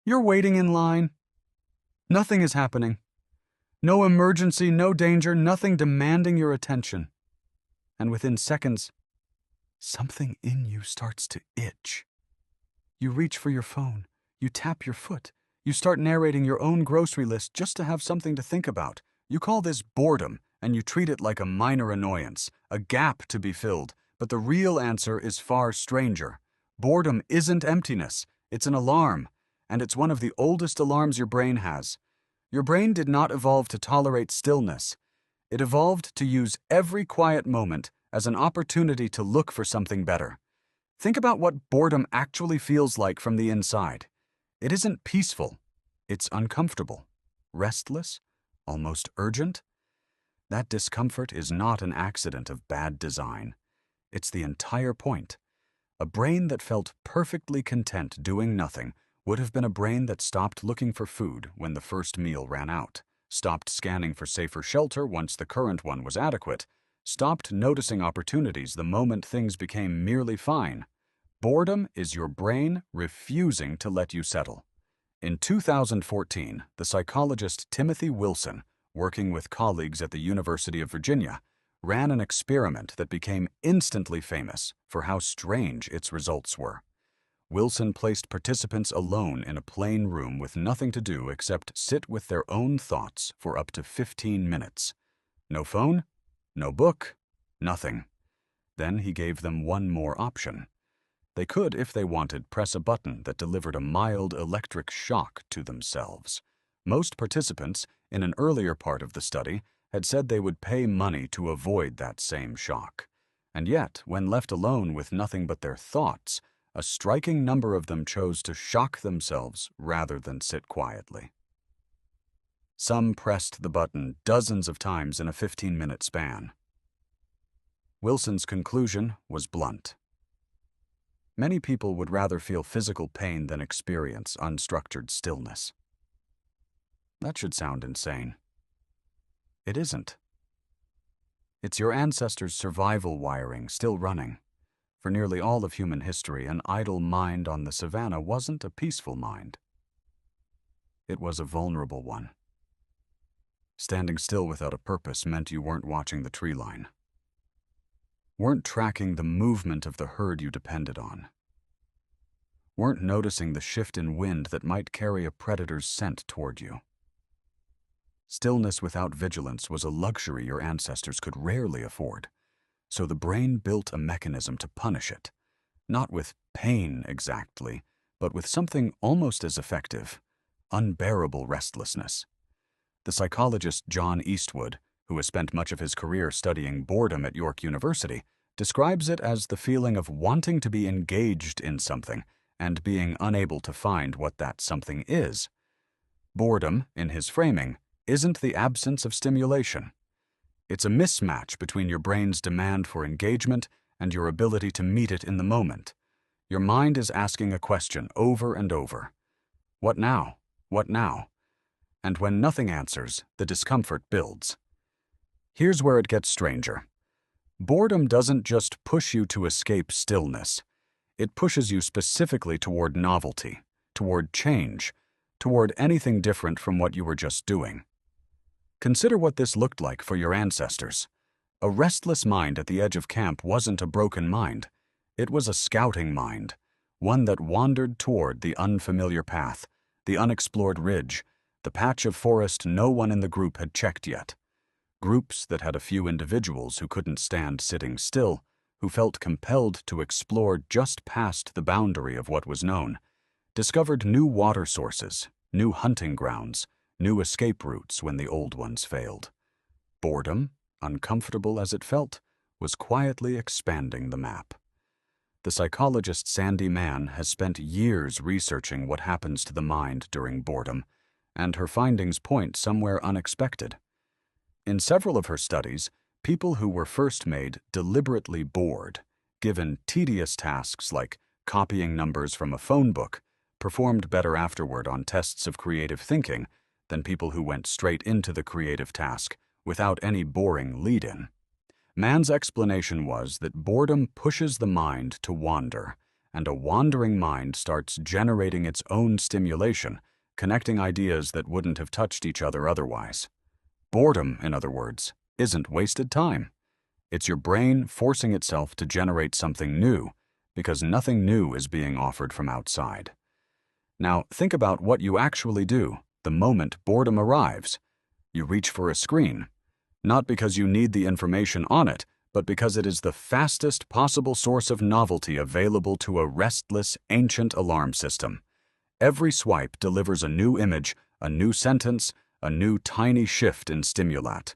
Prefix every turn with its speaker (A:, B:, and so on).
A: You're waiting in line. Nothing is happening. No emergency, no danger, nothing demanding your attention. And within seconds, something in you starts to itch. You reach for your phone. You tap your foot. You start narrating your own grocery list just to have something to think about. You call this boredom, and you treat it like a minor annoyance, a gap to be filled. But the real answer is far stranger. Boredom isn't emptiness. It's an alarm, and it's one of the oldest alarms your brain has. Your brain did not evolve to tolerate stillness. It evolved to use every quiet moment as an opportunity to look for something better. Think about what boredom actually feels like from the inside. It isn't peaceful. It's uncomfortable, restless, almost urgent. That discomfort is not an accident of bad design. It's the entire point. A brain that felt perfectly content doing nothing would have been a brain that stopped looking for food when the first meal ran out, stopped scanning for safer shelter once the current one was adequate, stopped noticing opportunities the moment things became merely fine. Boredom is your brain refusing to let you settle. In 2014, the psychologist Timothy Wilson, working with colleagues at the University of Virginia, ran an experiment that became instantly famous for how strange its results were. Wilson placed participants alone in a plain room with nothing to do except sit with their own thoughts for up to 15 minutes. No phone, no book, nothing. Then he gave them one more option. They could, if they wanted, press a button that delivered a mild electric shock to themselves. Most participants, in an earlier part of the study, had said they would pay money to avoid that same shock. And yet, when left alone with nothing but their thoughts, a striking number of them chose to shock themselves rather than sit quietly. Some pressed the button dozens of times in a 15-minute span. Wilson's conclusion was blunt. Many people would rather feel physical pain than experience unstructured stillness. That should sound insane. It isn't. It's your ancestors' survival wiring still running. For nearly all of human history, an idle mind on the savannah wasn't a peaceful mind. It was a vulnerable one. Standing still without a purpose meant you weren't watching the tree line, weren't tracking the movement of the herd you depended on, weren't noticing the shift in wind that might carry a predator's scent toward you. Stillness without vigilance was a luxury your ancestors could rarely afford, so the brain built a mechanism to punish it, not with pain exactly, but with something almost as effective: unbearable restlessness. The psychologist John Eastwood, who has spent much of his career studying boredom at York University, describes it as the feeling of wanting to be engaged in something and being unable to find what that something is. Boredom, in his framing, isn't the absence of stimulation. It's a mismatch between your brain's demand for engagement and your ability to meet it in the moment. Your mind is asking a question over and over. What now? What now? And when nothing answers, the discomfort builds. Here's where it gets stranger. Boredom doesn't just push you to escape stillness. It pushes you specifically toward novelty, toward change, toward anything different from what you were just doing. Consider what this looked like for your ancestors. A restless mind at the edge of camp wasn't a broken mind. It was a scouting mind, one that wandered toward the unfamiliar path, the unexplored ridge, the patch of forest no one in the group had checked yet. Groups that had a few individuals who couldn't stand sitting still, who felt compelled to explore just past the boundary of what was known, discovered new water sources, new hunting grounds, new escape routes when the old ones failed. Boredom, uncomfortable as it felt, was quietly expanding the map. The psychologist Sandy Mann has spent years researching what happens to the mind during boredom, and her findings point somewhere unexpected. In several of her studies, people who were first made deliberately bored, given tedious tasks like copying numbers from a phone book, performed better afterward on tests of creative thinking than people who went straight into the creative task without any boring lead-in. Mann's explanation was that boredom pushes the mind to wander, and a wandering mind starts generating its own stimulation, connecting ideas that wouldn't have touched each other otherwise. Boredom, in other words, isn't wasted time. It's your brain forcing itself to generate something new, because nothing new is being offered from outside. Now, think about what you actually do the moment boredom arrives. You reach for a screen, not because you need the information on it, but because it is the fastest possible source of novelty available to a restless, ancient alarm system. Every swipe delivers a new image, a new sentence, a new tiny shift in stimulat.